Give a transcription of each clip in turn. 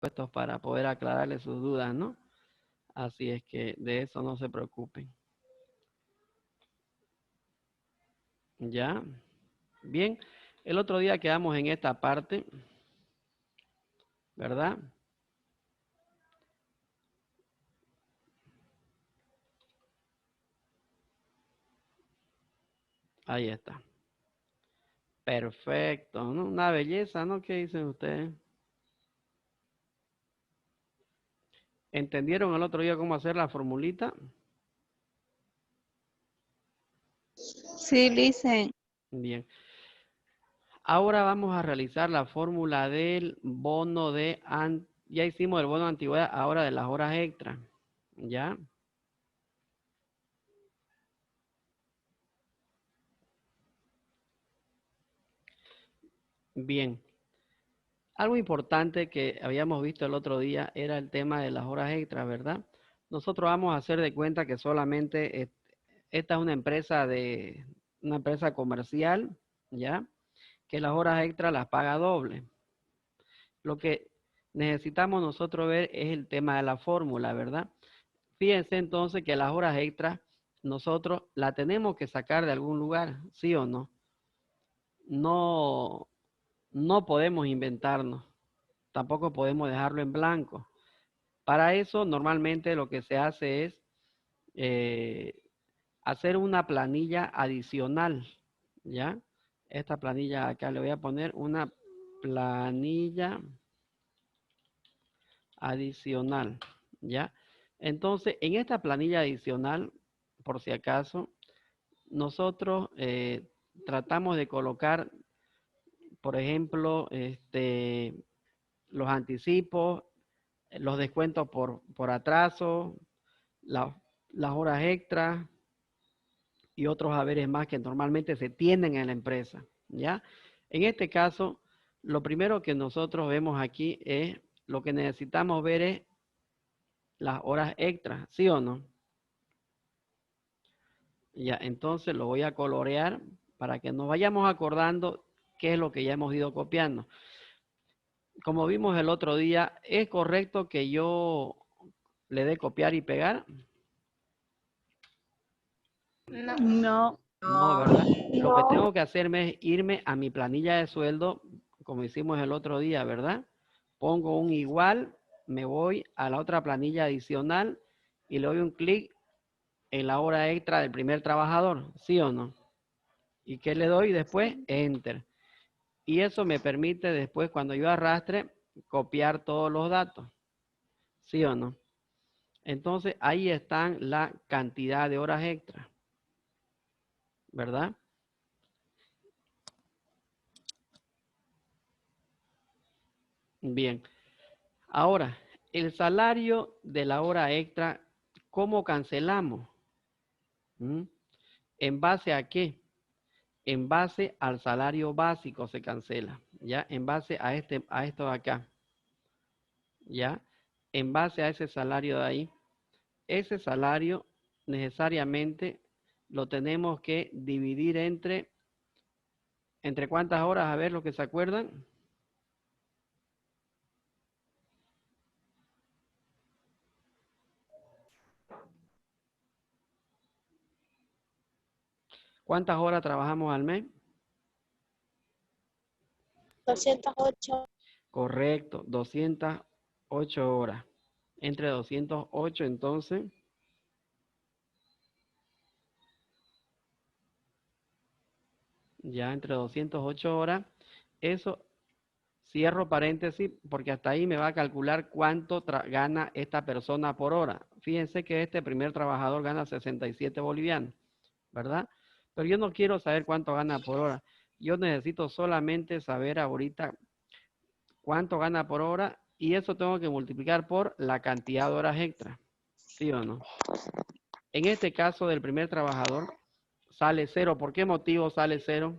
puestos para poder aclararle sus dudas, ¿no? Así es que de eso no se preocupen. ¿Ya? Bien, el otro día quedamos en esta parte, ¿verdad? Ahí está. Perfecto, ¿no? Una belleza, ¿no? ¿Qué dicen ustedes? ¿Entendieron el otro día cómo hacer la formulita? Sí, dicen. Bien. Ahora vamos a realizar la fórmula del bono de... Ya hicimos el bono de antigüedad, ahora de las horas extras. ¿Ya? Bien. Algo importante que habíamos visto el otro día era el tema de las horas extras, ¿verdad? Nosotros vamos a hacer de cuenta que solamente esta es una empresa comercial, ¿ya? Que las horas extras las paga doble. Lo que necesitamos nosotros ver es el tema de la fórmula, ¿verdad? Fíjense entonces que las horas extras nosotros las tenemos que sacar de algún lugar, ¿sí o no? No, no podemos inventarnos, tampoco podemos dejarlo en blanco. Para eso normalmente lo que se hace es eh, hacer una planilla adicional, ¿ya? Esta planilla acá le voy a poner una planilla adicional, ¿ya? Entonces, en esta planilla adicional, por si acaso, nosotros tratamos de colocar, por ejemplo, los anticipos, los descuentos por atraso, la- las horas extras y otros haberes más que normalmente se tienen en la empresa, ¿ya? En este caso, lo primero que nosotros vemos aquí es, lo que necesitamos ver es las horas extras, ¿sí o no? Ya, entonces lo voy a colorear para que nos vayamos acordando qué es lo que ya hemos ido copiando. Como vimos el otro día, ¿es correcto que yo le dé copiar y pegar? No. No, ¿verdad? Lo que tengo que hacerme es irme a mi planilla de sueldo, como hicimos el otro día, ¿verdad? Pongo un igual, me voy a la otra planilla adicional y le doy un clic en la hora extra del primer trabajador, ¿sí o no? ¿Y qué le doy después? Enter. Y eso me permite después, cuando yo arrastre, copiar todos los datos, ¿sí o no? Entonces, ahí están la cantidad de horas extras, ¿verdad? Bien. Ahora, el salario de la hora extra, ¿cómo cancelamos? ¿Mm? ¿En base a qué? En base al salario básico se cancela, ¿ya? En base a esto de acá, ¿ya? En base a ese salario de ahí, ese salario necesariamente lo tenemos que dividir ¿entre cuántas horas? A ver, lo que se acuerdan. ¿Cuántas horas trabajamos al mes? 208. Correcto, 208 horas. Entre 208, entonces, ya entre 208 horas, eso cierro paréntesis porque hasta ahí me va a calcular cuánto gana esta persona por hora. Fíjense que este primer trabajador gana 67 bolivianos, ¿verdad? Pero yo no quiero saber cuánto gana por hora. Yo necesito solamente saber ahorita cuánto gana por hora y eso tengo que multiplicar por la cantidad de horas extras, ¿sí o no? En este caso del primer trabajador sale cero. ¿Por qué motivo sale cero?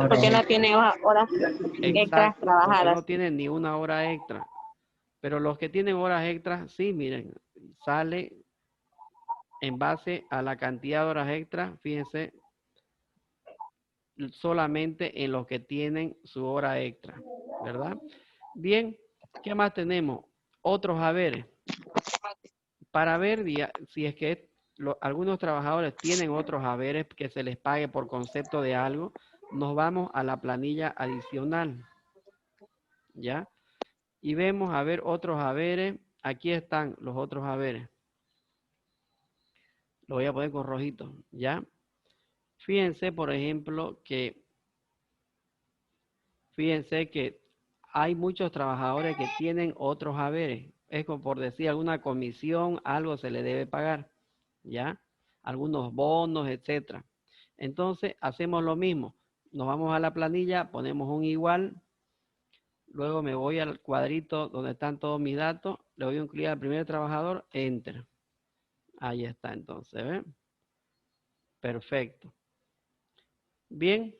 Porque no tiene horas extras Exacto, porque trabajadas. no tienen ni una hora extra. Pero los que tienen horas extras, sí, miren, sale en base a la cantidad de horas extras, fíjense, solamente en los que tienen su hora extra, ¿verdad? Bien, ¿qué más tenemos? Otros haberes. Para ver si es que algunos trabajadores tienen otros haberes que se les pague por concepto de algo, nos vamos a la planilla adicional, ¿ya? Y vemos a ver otros haberes. Aquí están los otros haberes. Lo voy a poner con rojito, ¿ya? Fíjense, por ejemplo, que hay muchos trabajadores que tienen otros haberes. Es como por decir alguna comisión, algo se le debe pagar, ¿ya? Algunos bonos, etcétera. Entonces, hacemos lo mismo. Nos vamos a la planilla, ponemos un igual. Luego me voy al cuadrito donde están todos mis datos. Le doy un clic al primer trabajador, Enter. Ahí está, entonces, ¿ven? Perfecto. Bien.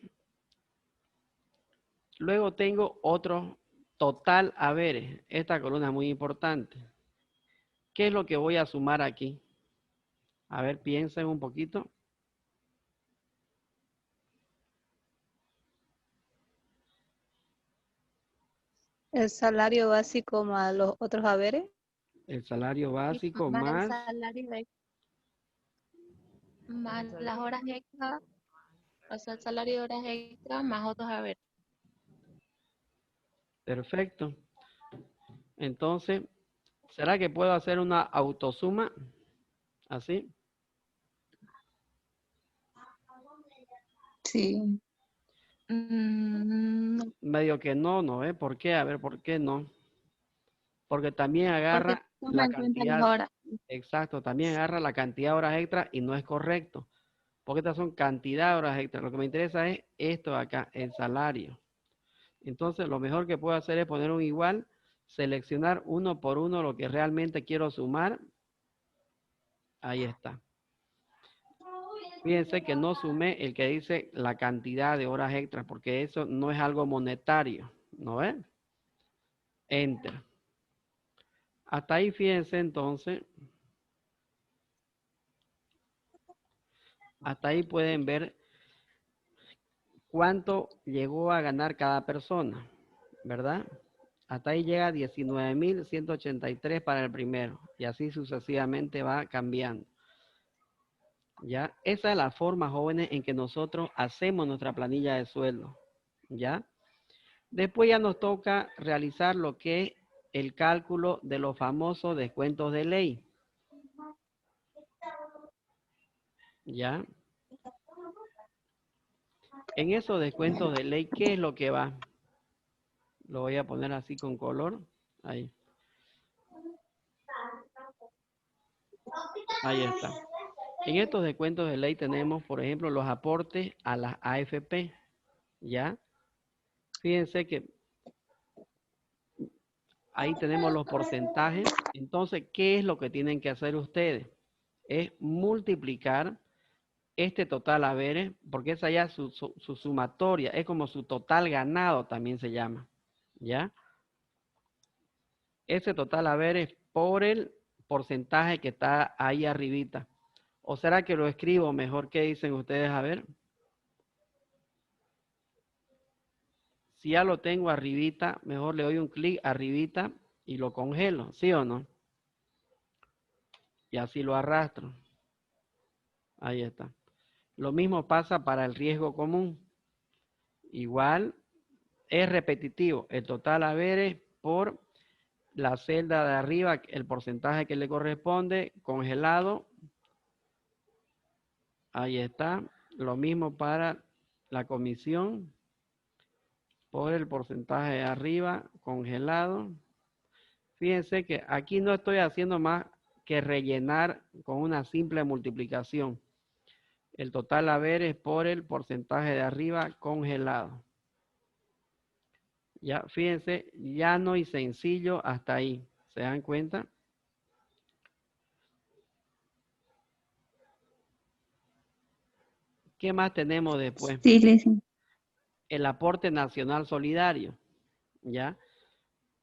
Luego tengo otro total haberes. Esta columna es muy importante. ¿Qué es lo que voy a sumar aquí? A ver, piensen un poquito. El salario básico más los otros haberes. El salario Y básico sumar el más... salario más las horas extras, o sea, el salario de horas extras más otros haberes. Perfecto. Entonces, ¿será que puedo hacer una autosuma? Así. Sí. No, Medio que no, ¿no? ¿Por qué? A ver, ¿por qué no? Porque también porque agarra toma la en cuenta las cantidad, horas. exacto, también agarra la cantidad de horas extras y no es correcto. Porque estas son cantidad de horas extras. Lo que me interesa es esto de acá, el salario. Entonces, lo mejor que puedo hacer es poner un igual, seleccionar uno por uno lo que realmente quiero sumar. Ahí está. Fíjense que no sumé el que dice la cantidad de horas extras, porque eso no es algo monetario, ¿no ven? Enter. Hasta ahí, fíjense entonces. Hasta ahí pueden ver cuánto llegó a ganar cada persona, ¿verdad? Hasta ahí llega 19.183 para el primero y así sucesivamente va cambiando. ¿Ya? Esa es la forma, jóvenes, en que nosotros hacemos nuestra planilla de sueldo. ¿Ya? Después ya nos toca realizar lo que es el cálculo de los famosos descuentos de ley. ¿Ya? En esos descuentos de ley, ¿qué es lo que va? Lo voy a poner así con color. Ahí. Ahí está. En estos descuentos de ley tenemos, por ejemplo, los aportes a las AFP. ¿Ya? Fíjense que ahí tenemos los porcentajes. Entonces, ¿qué es lo que tienen que hacer ustedes? Es multiplicar este total haberes, porque esa ya su sumatoria, es como su total ganado también se llama. ¿Ya? Ese total haberes por el porcentaje que está ahí arribita. ¿O será que lo escribo mejor? ¿Qué dicen ustedes? A ver. Si ya lo tengo arribita, mejor le doy un clic arribita y lo congelo, ¿sí o no? Y así lo arrastro. Ahí está. Lo mismo pasa para el riesgo común. Igual es repetitivo. El total haberes por la celda de arriba, el porcentaje que le corresponde, congelado. Ahí está. Lo mismo para la comisión por el porcentaje de arriba, congelado. Fíjense que aquí no estoy haciendo más que rellenar con una simple multiplicación. El total haberes por el porcentaje de arriba congelado. Ya, fíjense, llano y sencillo hasta ahí. ¿Se dan cuenta? ¿Qué más tenemos después? Sí, Lizzy. El aporte nacional solidario. ¿Ya?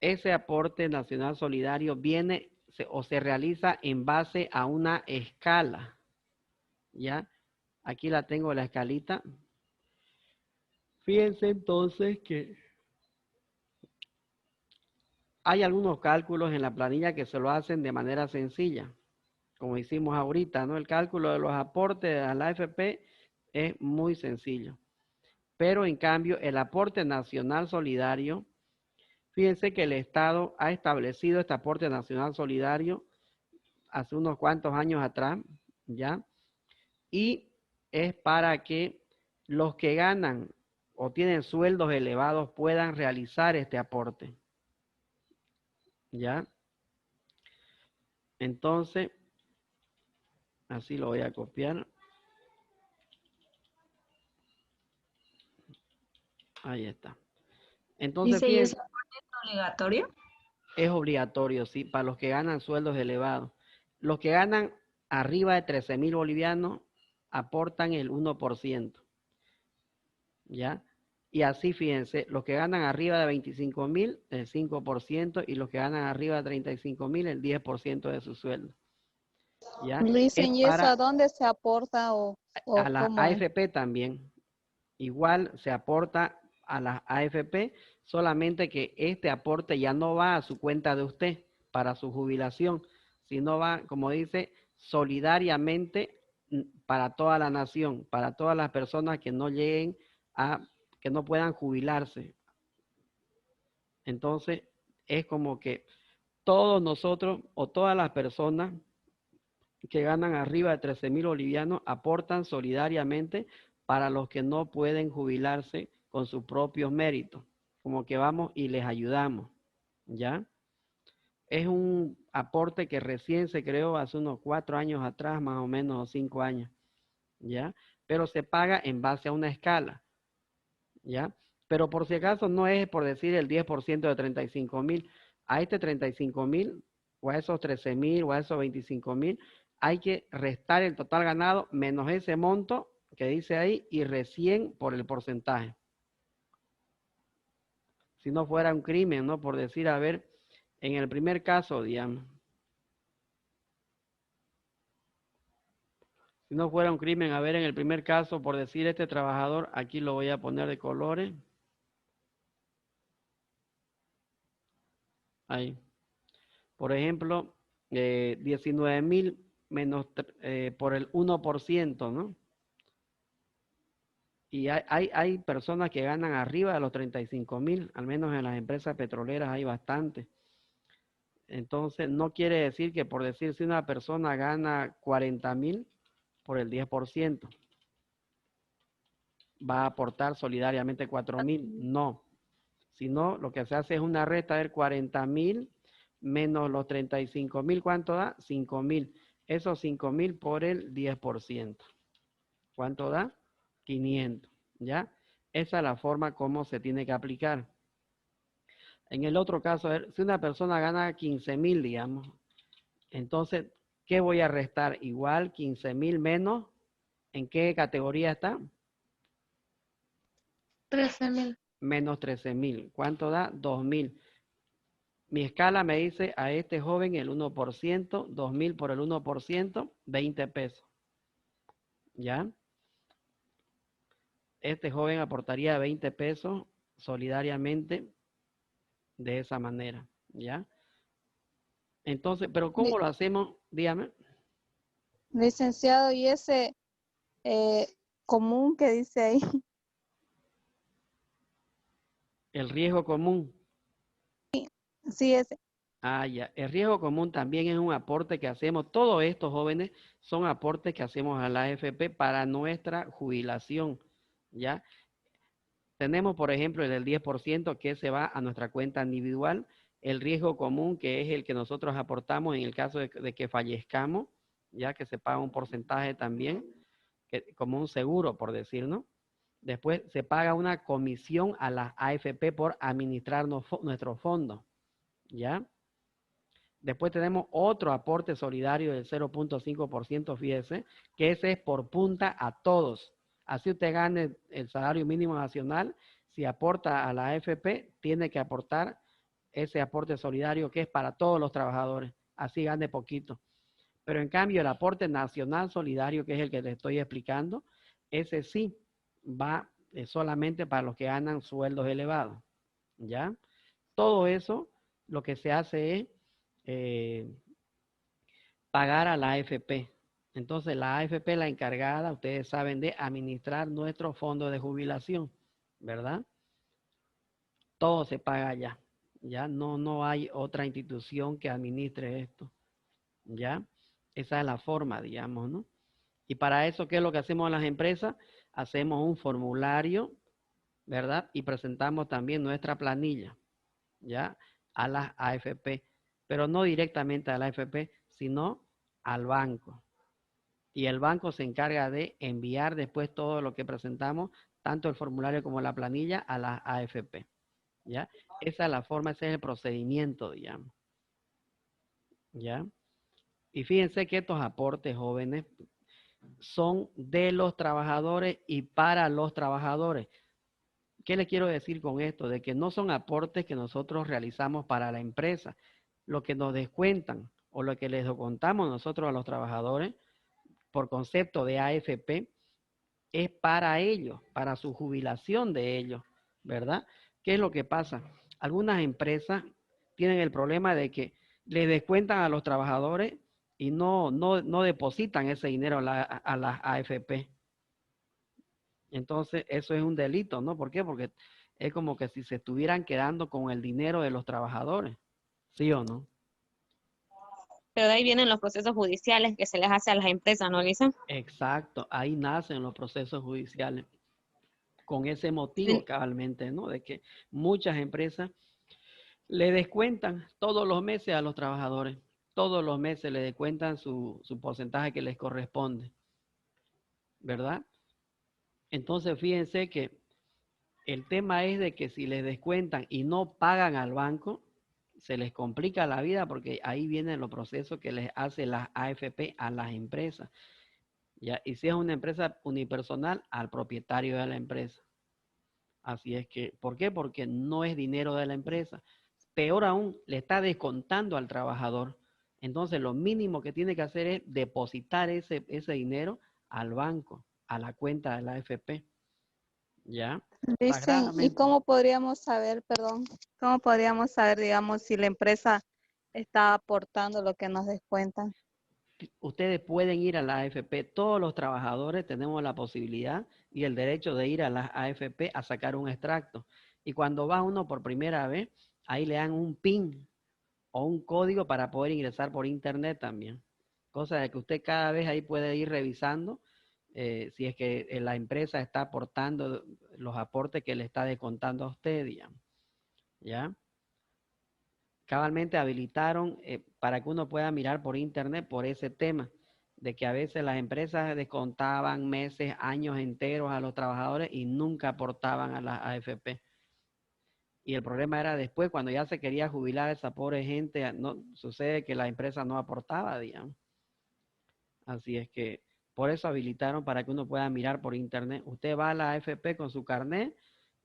Ese aporte nacional solidario viene o se realiza en base a una escala. ¿Ya? Aquí la tengo la escalita. Fíjense entonces que hay algunos cálculos en la planilla que se lo hacen de manera sencilla, como hicimos ahorita, ¿no? El cálculo de los aportes a la AFP es muy sencillo. Pero en cambio, el aporte nacional solidario, fíjense que el Estado ha establecido este aporte nacional solidario hace unos cuantos años atrás, ¿ya? Y es para que los que ganan o tienen sueldos elevados puedan realizar este aporte, ¿ya? Entonces, así lo voy a copiar. Ahí está. Entonces, Dice, ¿y fíjense, ese aporte es obligatorio? es obligatorio, sí, para los que ganan sueldos elevados. Los que ganan arriba de 13,000 bolivianos aportan el 1%, ¿ya? Y así, fíjense, los que ganan arriba de 25,000, el 5%, y los que ganan arriba de 35,000, el 10% de su sueldo, ¿ya? Es Dicen, ¿y eso para a dónde se aporta o a las cómo es? AFP también. Igual se aporta a las AFP, solamente que este aporte ya no va a su cuenta de usted para su jubilación, sino va, como dice, solidariamente para toda la nación, para todas las personas que no lleguen a, que no puedan jubilarse. Entonces, es como que todos nosotros o todas las personas que ganan arriba de 13,000 bolivianos aportan solidariamente para los que no pueden jubilarse con sus propios méritos, como que vamos y les ayudamos, ¿ya? Es un aporte que recién se creó hace unos 4 años atrás, más o menos, o 5 años, ¿ya? Pero se paga en base a una escala, ¿ya? Pero por si acaso no es por decir el 10% de 35,000, a este 35,000 o a esos 13,000 o a esos 25,000, hay que restar el total ganado menos ese monto que dice ahí y recién por el porcentaje. Si no fuera un crimen, ¿no? Por decir, a ver, en el primer caso, digamos, si no fuera un crimen, a ver, en el primer caso, por decir este trabajador, aquí lo voy a poner de colores. Ahí. Por ejemplo, 19,000 menos por el 1%, ¿no? Y hay personas que ganan arriba de los 35,000, al menos en las empresas petroleras hay bastante. Entonces, no quiere decir que por decir si una persona gana 40,000 por el 10%, va a aportar solidariamente 4,000. No, sino lo que se hace es una resta de 40,000 menos los 35,000, ¿cuánto da? 5,000. Esos 5,000 por el 10%. ¿Cuánto da? 500, ¿ya? Esa es la forma como se tiene que aplicar. En el otro caso, a ver, si una persona gana 15,000, digamos, entonces, ¿qué voy a restar? Igual 15,000 menos, ¿en qué categoría está? 13,000. Menos 13,000. ¿Cuánto da? 2,000. Mi escala me dice a este joven el 1%, 2,000 por el 1%, 20 pesos. ¿Ya? Este joven aportaría 20 pesos solidariamente de esa manera. ¿Ya? Entonces, pero ¿cómo Li- lo hacemos? Dígame. Licenciado, ¿y ese eh, común que dice ahí? El riesgo común. Sí, ese. Ah, ya. El riesgo común también es un aporte que hacemos. Todos estos jóvenes son aportes que hacemos a la AFP para nuestra jubilación. ¿Ya? Tenemos, por ejemplo, el del 10% que se va a nuestra cuenta individual, el riesgo común, que es el que nosotros aportamos en el caso de que fallezcamos, ya que se paga un porcentaje también, como un seguro, por decir, ¿no? Después se paga una comisión a la AFP por administrar nuestros fondos, ¿ya? Después tenemos otro aporte solidario del 0.5%, fíjese, que ese es por punta a todos. Así usted gane el salario mínimo nacional, si aporta a la AFP, tiene que aportar ese aporte solidario que es para todos los trabajadores. Así gane poquito. Pero en cambio, el aporte nacional solidario, que es el que le estoy explicando, ese sí va solamente para los que ganan sueldos elevados, ¿ya? Todo eso lo que se hace es pagar a la AFP. Entonces la AFP es la encargada, ustedes saben, de administrar nuestro fondo de jubilación, ¿verdad? Todo se paga allá, ¿ya? No hay otra institución que administre esto, ¿ya? Esa es la forma, digamos, ¿no? Y para eso, ¿qué es lo que hacemos en las empresas? Hacemos un formulario, ¿verdad? Y presentamos también nuestra planilla, ¿ya? A las AFP, pero no directamente a la AFP, sino al banco. Y el banco se encarga de enviar después todo lo que presentamos, tanto el formulario como la planilla, a las AFP, ¿ya? Esa es la forma, ese es el procedimiento, digamos, ¿ya? Y fíjense que estos aportes, jóvenes, son de los trabajadores y para los trabajadores. ¿Qué les quiero decir con esto? De que no son aportes que nosotros realizamos para la empresa. Lo que nos descuentan o lo que les descontamos nosotros a los trabajadores por concepto de AFP es para ellos, para su jubilación de ellos, ¿verdad? ¿Qué es lo que pasa? Algunas empresas tienen el problema de que le descuentan a los trabajadores y no depositan ese dinero a las AFP. Entonces, eso es un delito, ¿no? ¿Por qué? Porque es como que si se estuvieran quedando con el dinero de los trabajadores, ¿sí o no? Pero de ahí vienen los procesos judiciales que se les hace a las empresas, ¿no, Lisa? Exacto, ahí nacen los procesos judiciales. Con ese motivo, cabalmente, ¿no? De que muchas empresas le descuentan todos los meses a los trabajadores. Todos los meses le descuentan su porcentaje que les corresponde, ¿verdad? Entonces, fíjense que el tema es de que si les descuentan y no pagan al banco, se les complica la vida porque ahí vienen los procesos que les hace las AFP a las empresas, ¿ya? Y si es una empresa unipersonal, al propietario de la empresa. Así es que, ¿por qué? Porque no es dinero de la empresa. Peor aún, le está descontando al trabajador. Entonces, lo mínimo que tiene que hacer es depositar ese dinero al banco, a la cuenta de la AFP. ¿Ya? Dicen, ¿y cómo podríamos saber, perdón, cómo podríamos saber, digamos, si la empresa está aportando lo que nos descuentan? Ustedes pueden ir a la AFP, todos los trabajadores tenemos la posibilidad y el derecho de ir a la AFP a sacar un extracto. Y cuando va uno por primera vez, ahí le dan un PIN o un código para poder ingresar por internet también. Cosa de que usted cada vez ahí puede ir revisando si es que la empresa está aportando los aportes que le está descontando a usted, digamos. ¿Ya? Cabalmente habilitaron para que uno pueda mirar por internet por ese tema, de que a veces las empresas descontaban meses, años enteros a los trabajadores y nunca aportaban a la AFP. Y el problema era después, cuando ya se quería jubilar a esa pobre gente, no, sucede que la empresa no aportaba, digamos. Así es que por eso habilitaron para que uno pueda mirar por internet. Usted va a la AFP con su carnet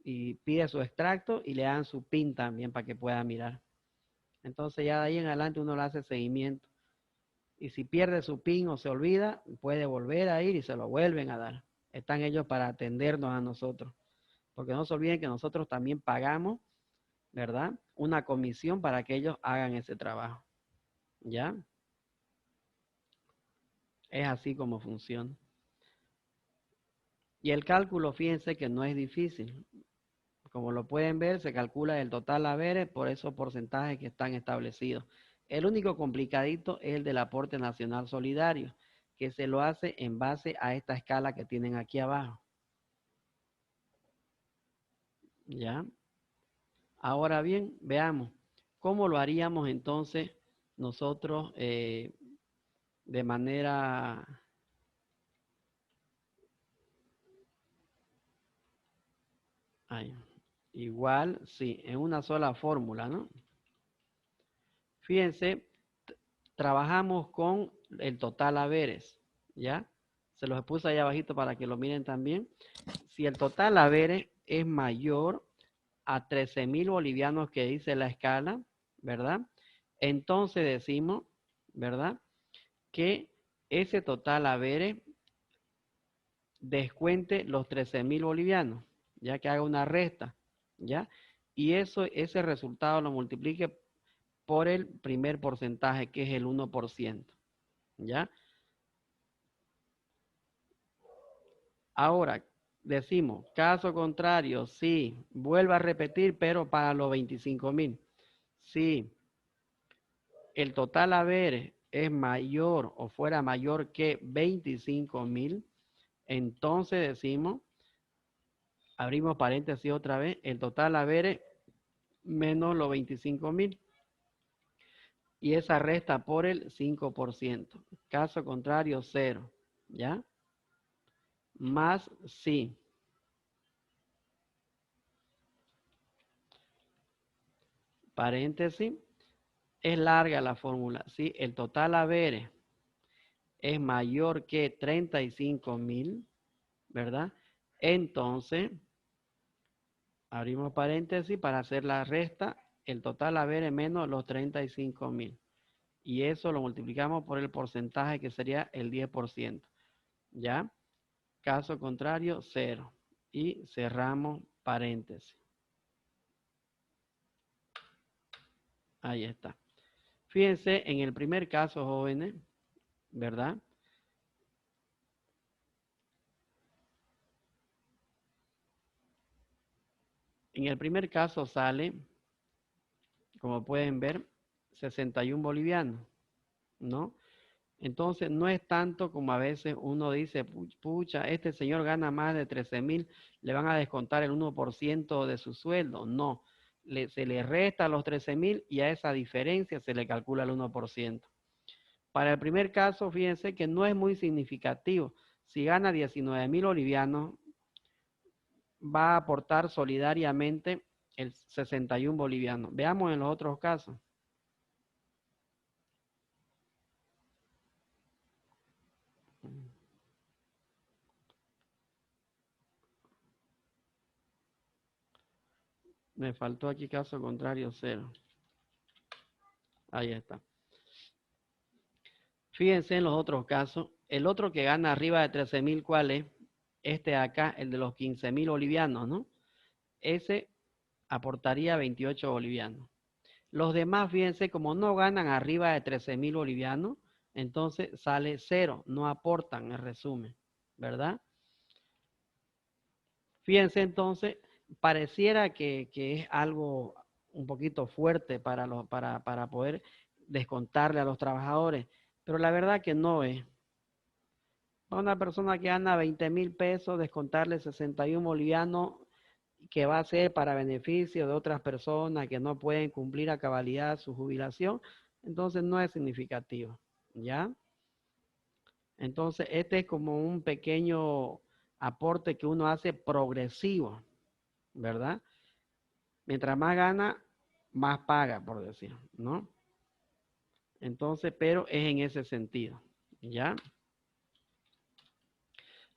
y pide su extracto y le dan su PIN también para que pueda mirar. Entonces ya de ahí en adelante uno le hace seguimiento. Y si pierde su PIN o se olvida, puede volver a ir y se lo vuelven a dar. Están ellos para atendernos a nosotros. Porque no se olviden que nosotros también pagamos, ¿verdad? Una comisión para que ellos hagan ese trabajo. ¿Ya? Es así como funciona. Y el cálculo, fíjense que no es difícil. Como lo pueden ver, se calcula el total haberes por esos porcentajes que están establecidos. El único complicadito es el del aporte nacional solidario, que se lo hace en base a esta escala que tienen aquí abajo. ¿Ya? Ahora bien, veamos, ¿cómo lo haríamos entonces nosotros de manera... igual, sí, en una sola fórmula, ¿no? Fíjense, trabajamos con el total haberes, ¿ya? Se los puse ahí abajito para que lo miren también. Si el total haberes es mayor a 13,000 bolivianos que dice la escala, ¿verdad? Entonces decimos, ¿verdad? Que ese total haberes descuente los 13,000 bolivianos, ya que haga una resta, ¿ya? Y ese resultado lo multiplique por el primer porcentaje, que es el 1%, ¿ya? Ahora, decimos, caso contrario, sí, vuelva a repetir, pero para los 25.000. Si el total haber es mayor o fuera mayor que 25.000, entonces decimos, abrimos paréntesis otra vez, el total haber menos los 25.000. Y esa resta por el 5%. Caso contrario, 0. ¿Ya? Más sí. Paréntesis. Es larga la fórmula. Si el total haber es mayor que 35.000, ¿verdad? Entonces, abrimos paréntesis para hacer la resta. El total haber es menos los 35.000. Y eso lo multiplicamos por el porcentaje que sería el 10%. ¿Ya? Caso contrario, 0. Y cerramos paréntesis. Ahí está. Fíjense, en el primer caso, jóvenes, ¿verdad? En el primer caso sale, como pueden ver, 61 bolivianos, ¿no? Entonces, no es tanto como a veces uno dice, pucha, este señor gana más de 13.000, le van a descontar el 1% de su sueldo. No, se le resta los 13.000 y a esa diferencia se le calcula el 1%. Para el primer caso, fíjense que no es muy significativo. Si gana 19.000 bolivianos, va a aportar solidariamente el 61 boliviano. Veamos en los otros casos. Me faltó aquí caso contrario, 0. Ahí está. Fíjense en los otros casos. El otro que gana arriba de 13.000, ¿cuál es? Este de acá, el de los 15.000 bolivianos, ¿no? Ese aportaría 28 bolivianos. Los demás, fíjense, como no ganan arriba de 13.000 bolivianos, entonces sale 0, no aportan, en resumen, ¿verdad? Fíjense entonces, pareciera que es algo un poquito fuerte para poder descontarle a los trabajadores, pero la verdad que no es. Para una persona que gana 20.000 pesos, descontarle 61 bolivianos, que va a ser para beneficio de otras personas que no pueden cumplir a cabalidad su jubilación, entonces no es significativo, ¿ya? Entonces, este es como un pequeño aporte que uno hace progresivo, ¿verdad? Mientras más gana, más paga, por decir, ¿no? Entonces, pero es en ese sentido, ¿ya?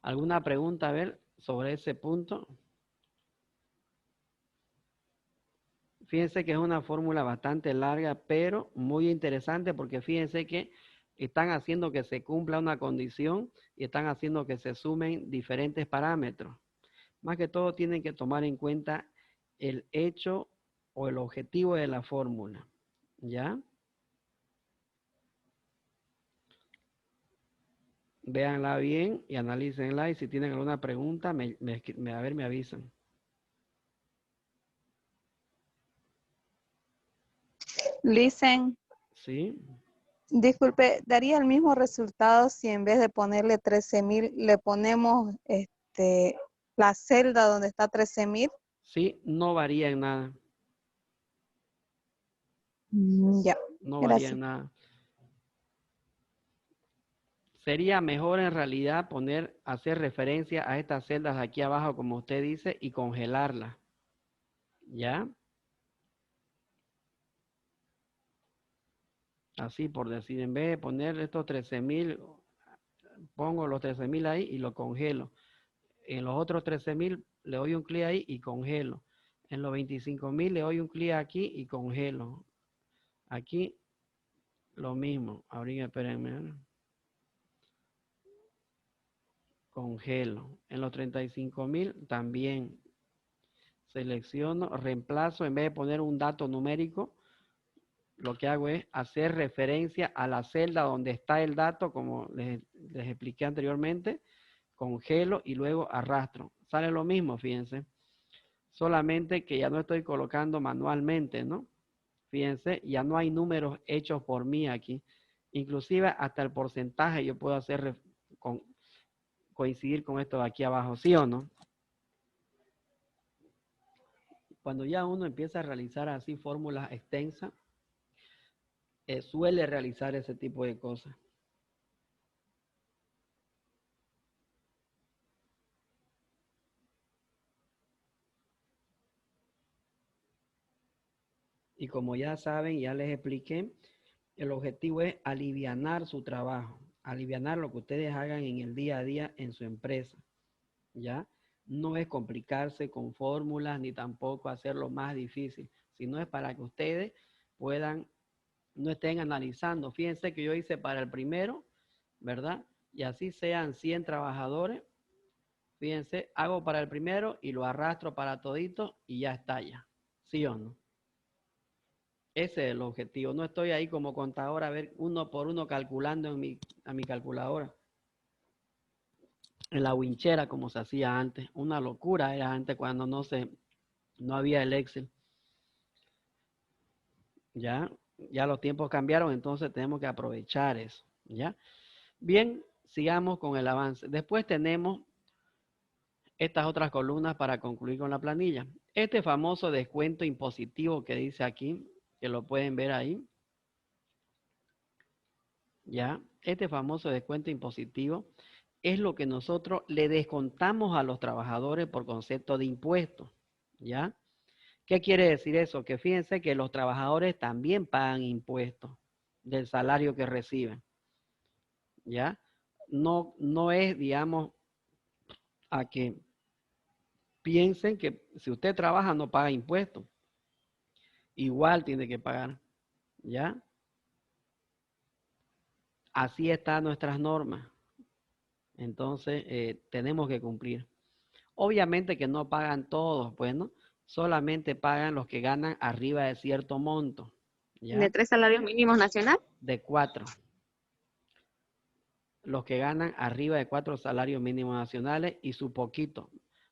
¿Alguna pregunta, a ver, sobre ese punto? Fíjense que es una fórmula bastante larga, pero muy interesante porque fíjense que están haciendo que se cumpla una condición y están haciendo que se sumen diferentes parámetros. Más que todo tienen que tomar en cuenta el hecho o el objetivo de la fórmula, ¿ya? Véanla bien y analícenla y si tienen alguna pregunta, a ver, me avisan. Listen, ¿Sí? disculpe, ¿daría el mismo resultado si en vez de ponerle 13.000 le ponemos la celda donde está 13.000? Sí, no varía en nada. Ya, No varía en gracias. nada. Sería mejor en realidad hacer referencia a estas celdas aquí abajo, como usted dice, y congelarlas. ¿Ya? Así por decir, en vez de poner estos 13.000, pongo los 13.000 ahí y lo congelo. En los otros 13.000 le doy un clic ahí y congelo. En los 25.000 le doy un clic aquí y congelo. Aquí lo mismo. Ahorita espérenme. Congelo. En los 35.000 también selecciono, reemplazo, en vez de poner un dato numérico, lo que hago es hacer referencia a la celda donde está el dato, como les expliqué anteriormente, congelo y luego arrastro. Sale lo mismo, fíjense. Solamente que ya no estoy colocando manualmente, ¿no? Fíjense, ya no hay números hechos por mí aquí. Inclusive hasta el porcentaje yo puedo hacer coincidir con esto de aquí abajo, ¿sí o no? Cuando ya uno empieza a realizar así fórmulas extensas, suele realizar ese tipo de cosas. Y como ya saben, ya les expliqué, el objetivo es alivianar su trabajo, alivianar lo que ustedes hagan en el día a día en su empresa, ¿ya? No es complicarse con fórmulas ni tampoco hacerlo más difícil, sino es para que ustedes puedan, no estén analizando. Fíjense que yo hice para el primero, ¿verdad? Y así sean 100 trabajadores, fíjense, hago para el primero y lo arrastro para todito y ya está ya, ¿sí o no? Ese es el objetivo. No estoy ahí como contador a ver uno por uno calculando a mi calculadora. En la winchera como se hacía antes. Una locura era antes cuando no había el Excel. Ya los tiempos cambiaron, entonces tenemos que aprovechar eso. ¿Ya? Bien, sigamos con el avance. Después tenemos estas otras columnas para concluir con la planilla. Este famoso descuento impositivo que dice aquí, que lo pueden ver ahí. ¿Ya? Este famoso descuento impositivo es lo que nosotros le descontamos a los trabajadores por concepto de impuestos, ¿ya? ¿Qué quiere decir eso? Que fíjense que los trabajadores también pagan impuestos del salario que reciben, ¿ya? No es, digamos, a que piensen que si usted trabaja no paga impuestos, igual tiene que pagar, ¿ya? Así están nuestras normas. Entonces, tenemos que cumplir. Obviamente que no pagan todos, pues, ¿no? Solamente pagan los que ganan arriba de cierto monto, ¿ya? ¿De 3 salarios mínimos nacional? De 4. Los que ganan arriba de 4 salarios mínimos nacionales y su poquito,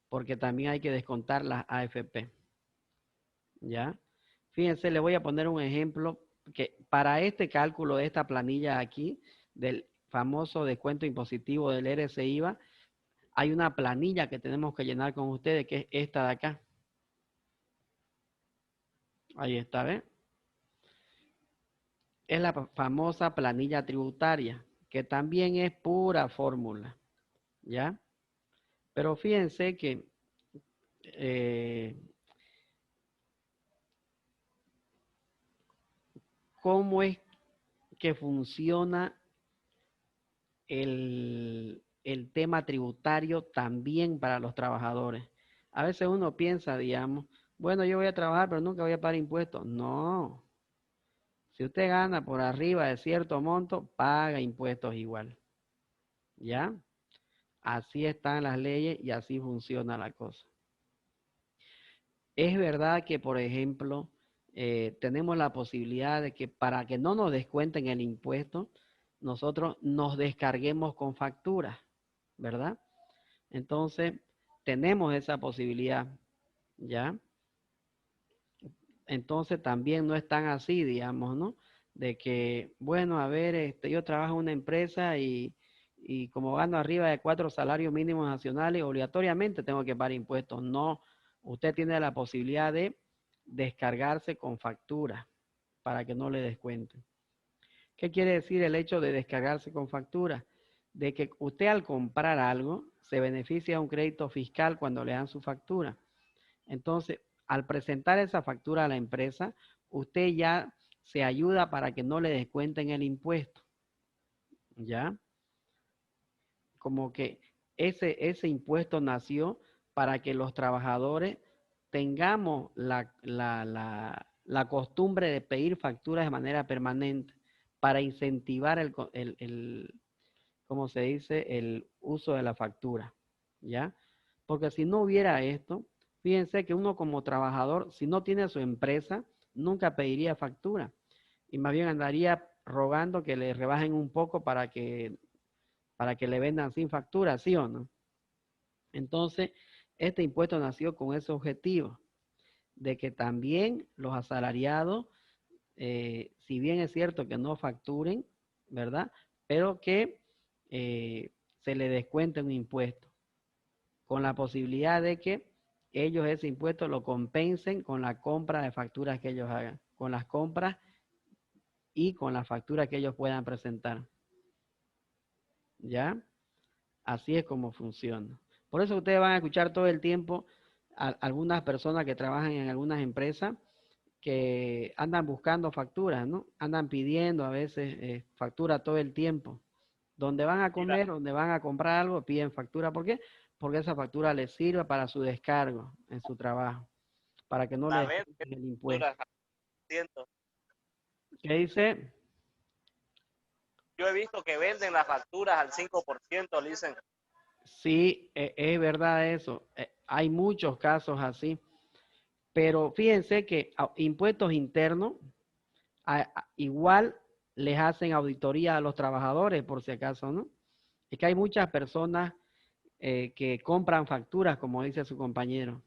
porque también hay que descontar las AFP, ¿ya? Fíjense, le voy a poner un ejemplo que para este cálculo de esta planilla aquí, del famoso descuento impositivo del RCIVA, hay una planilla que tenemos que llenar con ustedes, que es esta de acá. Ahí está, ¿ves? Es la famosa planilla tributaria, que también es pura fórmula, ¿ya? Pero fíjense que cómo es que funciona el tema tributario también para los trabajadores. A veces uno piensa, digamos, bueno, yo voy a trabajar, pero nunca voy a pagar impuestos. No. Si usted gana por arriba de cierto monto, paga impuestos igual. ¿Ya? Así están las leyes y así funciona la cosa. Es verdad que, por ejemplo, tenemos la posibilidad de que para que no nos descuenten el impuesto, nosotros nos descarguemos con facturas, ¿verdad? Entonces, tenemos esa posibilidad, ¿ya? Entonces, también no es tan así, digamos, ¿no? De que, bueno, a ver, yo trabajo en una empresa y como gano arriba de 4 salarios mínimos nacionales, obligatoriamente tengo que pagar impuestos. No, usted tiene la posibilidad de descargarse con factura para que no le descuenten. ¿Qué quiere decir el hecho de descargarse con factura? De que usted al comprar algo se beneficia de un crédito fiscal cuando le dan su factura. Entonces, al presentar esa factura a la empresa, usted ya se ayuda para que no le descuenten el impuesto. ¿Ya? Como que ese impuesto nació para que los trabajadores tengamos la costumbre de pedir facturas de manera permanente para incentivar ¿cómo se dice? El uso de la factura, ¿ya? Porque si no hubiera esto, Fíjense que uno como trabajador, si no tiene su empresa, nunca pediría factura y más bien andaría rogando que le rebajen un poco para que le vendan sin factura, ¿sí o no? Entonces, este impuesto nació con ese objetivo, de que también los asalariados, si bien es cierto que no facturen, ¿verdad? Pero que se le descuente un impuesto, con la posibilidad de que ellos ese impuesto lo compensen con la compra de facturas que ellos hagan, con las compras y con las facturas que ellos puedan presentar. ¿Ya? Así es como funciona. Por eso ustedes van a escuchar todo el tiempo a algunas personas que trabajan en algunas empresas que andan buscando facturas, ¿no? Andan pidiendo a veces factura todo el tiempo. Donde van a comer, donde van a comprar algo, piden factura. ¿Por qué? Porque esa factura les sirve para su descargo en su trabajo, para que no les descuenten el impuesto. ¿Qué dice? Yo he visto que venden las facturas al 5%, le dicen. Sí, es verdad eso. Hay muchos casos así. Pero fíjense que impuestos internos igual les hacen auditoría a los trabajadores, por si acaso, ¿no? Es que hay muchas personas que compran facturas, como dice su compañero.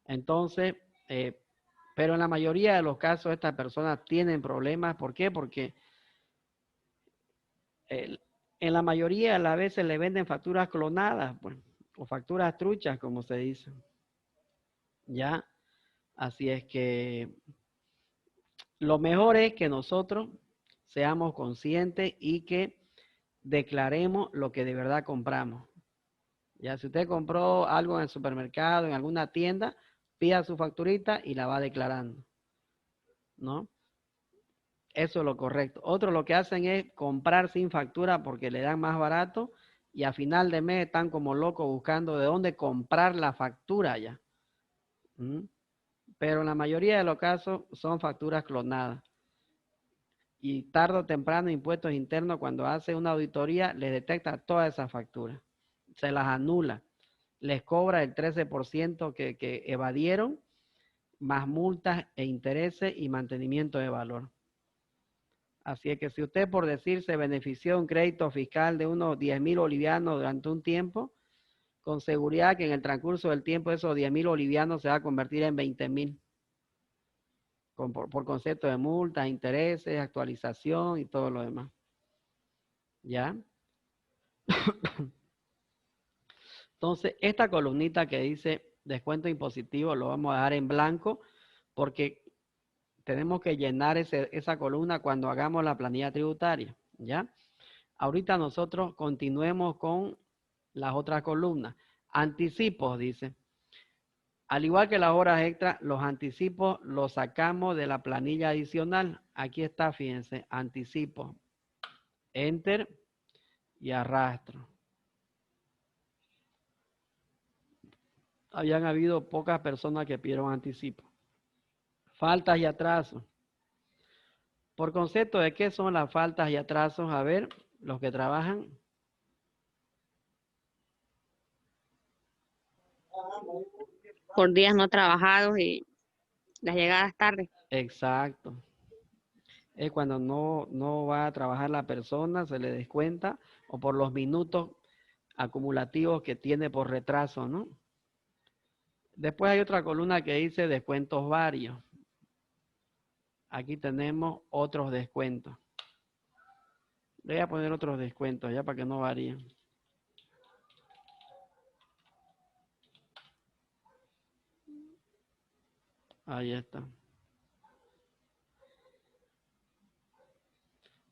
Entonces, pero en la mayoría de los casos estas personas tienen problemas. ¿Por qué? Porque en la mayoría de las veces le venden facturas clonadas, pues, o facturas truchas, como se dice. ¿Ya? Así es que lo mejor es que nosotros seamos conscientes y que declaremos lo que de verdad compramos. Ya, si usted compró algo en el supermercado, en alguna tienda, pida su facturita y la va declarando, ¿no? Eso es lo correcto. Otros lo que hacen es comprar sin factura porque le dan más barato y a final de mes están como locos buscando de dónde comprar la factura ya. Pero en la mayoría de los casos son facturas clonadas. Y tarde o temprano Impuestos Internos, cuando hace una auditoría, les detecta todas esas facturas. Se las anula. Les cobra el 13% que evadieron, más multas e intereses y mantenimiento de valor. Así es que si usted, por decir, se benefició de un crédito fiscal de unos 10.000 bolivianos durante un tiempo, con seguridad que en el transcurso del tiempo esos 10.000 bolivianos se va a convertir en 20.000. Por concepto de multas, intereses, actualización y todo lo demás. ¿Ya? Entonces, esta columnita que dice descuento impositivo lo vamos a dejar en blanco porque tenemos que llenar esa columna cuando hagamos la planilla tributaria. ¿Ya? Ahorita nosotros continuemos con las otras columnas. Anticipos, dice. Al igual que las horas extras, los anticipos los sacamos de la planilla adicional. Aquí está, fíjense, anticipos. Enter y arrastro. Habían habido pocas personas que pidieron anticipo. Faltas y atrasos. Por concepto de qué son las faltas y atrasos, a ver, los que trabajan. Por días no trabajados y las llegadas tarde. Exacto. Es cuando no va a trabajar la persona, se le descuenta, o por los minutos acumulativos que tiene por retraso, ¿no? Después hay otra columna que dice descuentos varios. Aquí tenemos otros descuentos. Le voy a poner otros descuentos ya para que no varíen. Ahí está.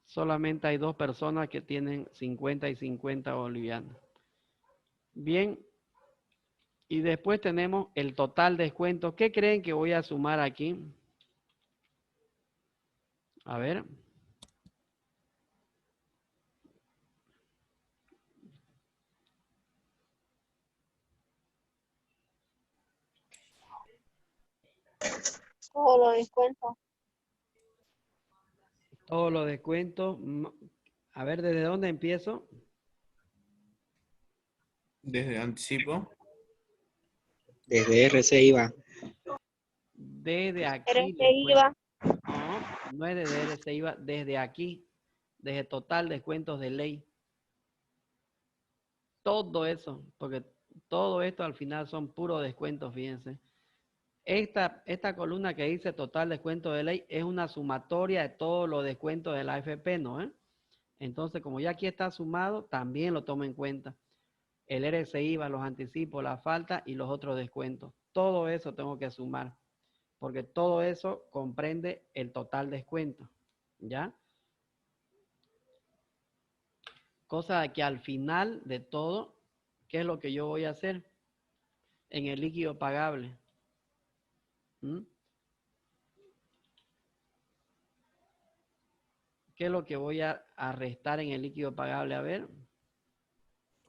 Solamente hay 2 personas que tienen 50 y 50 bolivianos. Bien. Y después tenemos el total descuento. ¿Qué creen que voy a sumar aquí? A ver. Todo lo descuento. Todos los descuentos. A ver, ¿desde dónde empiezo? Desde anticipo. Desde RC IVA. Desde aquí. RC después- IVA. No es desde RC IVA, desde aquí, desde total descuentos de ley. Todo eso, porque todo esto al final son puros descuentos, fíjense. Esta columna que dice total descuento de ley es una sumatoria de todos los descuentos de la AFP, ¿no? Entonces, como ya aquí está sumado, también lo tomo en cuenta. El RC IVA, los anticipos, la falta y los otros descuentos. Todo eso tengo que sumar, porque todo eso comprende el total descuento, ¿ya? Cosa de que al final de todo, ¿qué es lo que yo voy a hacer? En el líquido pagable. ¿Qué es lo que voy a restar en el líquido pagable? A ver.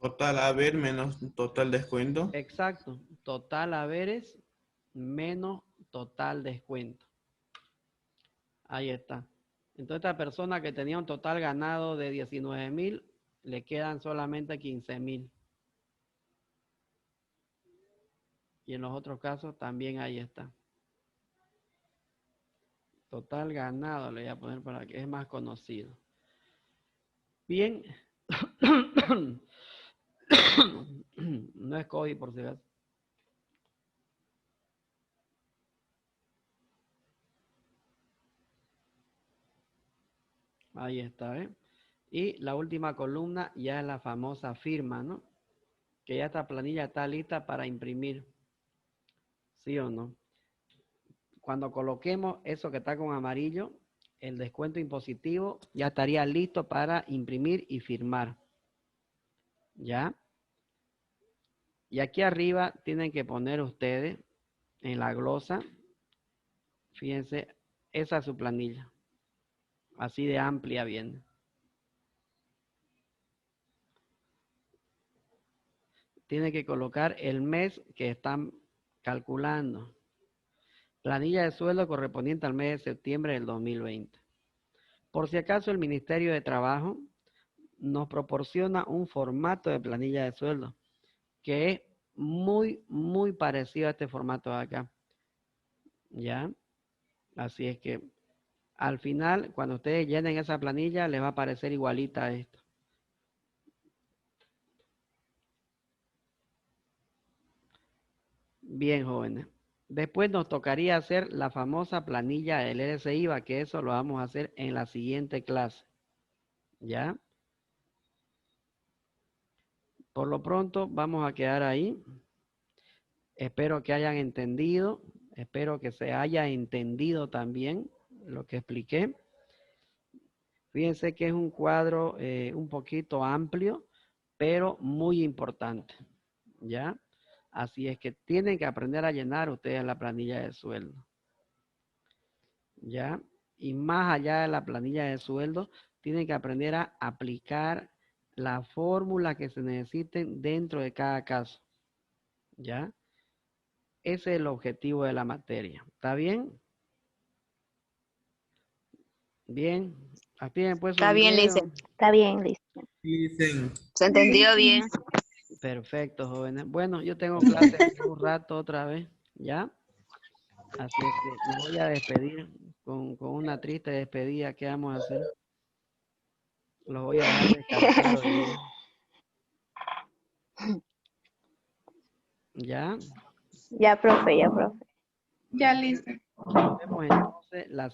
Total haber menos total descuento. Exacto. Total haberes menos total descuento. Ahí está. Entonces, esta persona que tenía un total ganado de 19,000, le quedan solamente 15,000. Y en los otros casos también ahí está. Total ganado, le voy a poner para que es más conocido. Bien. No es COVID por si acaso. Ahí está, ¿eh? Y la última columna ya es la famosa firma, ¿no? Que ya esta planilla está lista para imprimir. ¿Sí o no? Cuando coloquemos eso que está con amarillo, el descuento impositivo ya estaría listo para imprimir y firmar. ¿Ya? Y aquí arriba tienen que poner ustedes en la glosa, fíjense, esa es su planilla. Así de amplia viene. Tiene que colocar el mes que están calculando. Planilla de sueldo correspondiente al mes de septiembre del 2020. Por si acaso el Ministerio de Trabajo nos proporciona un formato de planilla de sueldo que es muy parecido a este formato de acá. ¿Ya? Así es que al final, cuando ustedes llenen esa planilla, les va a parecer igualita a esto. Bien, jóvenes. Después nos tocaría hacer la famosa planilla del RC IVA, que eso lo vamos a hacer en la siguiente clase. ¿Ya? Por lo pronto, vamos a quedar ahí. Espero que hayan entendido. Espero que se haya entendido también lo que expliqué. Fíjense que es un cuadro un poquito amplio, pero muy importante. ¿Ya? Así es que tienen que aprender a llenar ustedes la planilla de sueldo. ¿Ya? Y más allá de la planilla de sueldo, tienen que aprender a aplicar la fórmula que se necesiten dentro de cada caso. ¿Ya? Ese es el objetivo de la materia. ¿Está bien? Bien. Activen pues su Está bien, video. Lice. Está bien, listo. Dicen, Se entendió bien. Perfecto, jóvenes. Bueno, yo tengo clase en un rato otra vez, ¿ya? Así es que me voy a despedir con una triste despedida. ¿Qué vamos a hacer? Los voy a dejar descansar hoy día. ¿Ya? Ya, profe, ya, profe. Ya listo. Nos vemos entonces la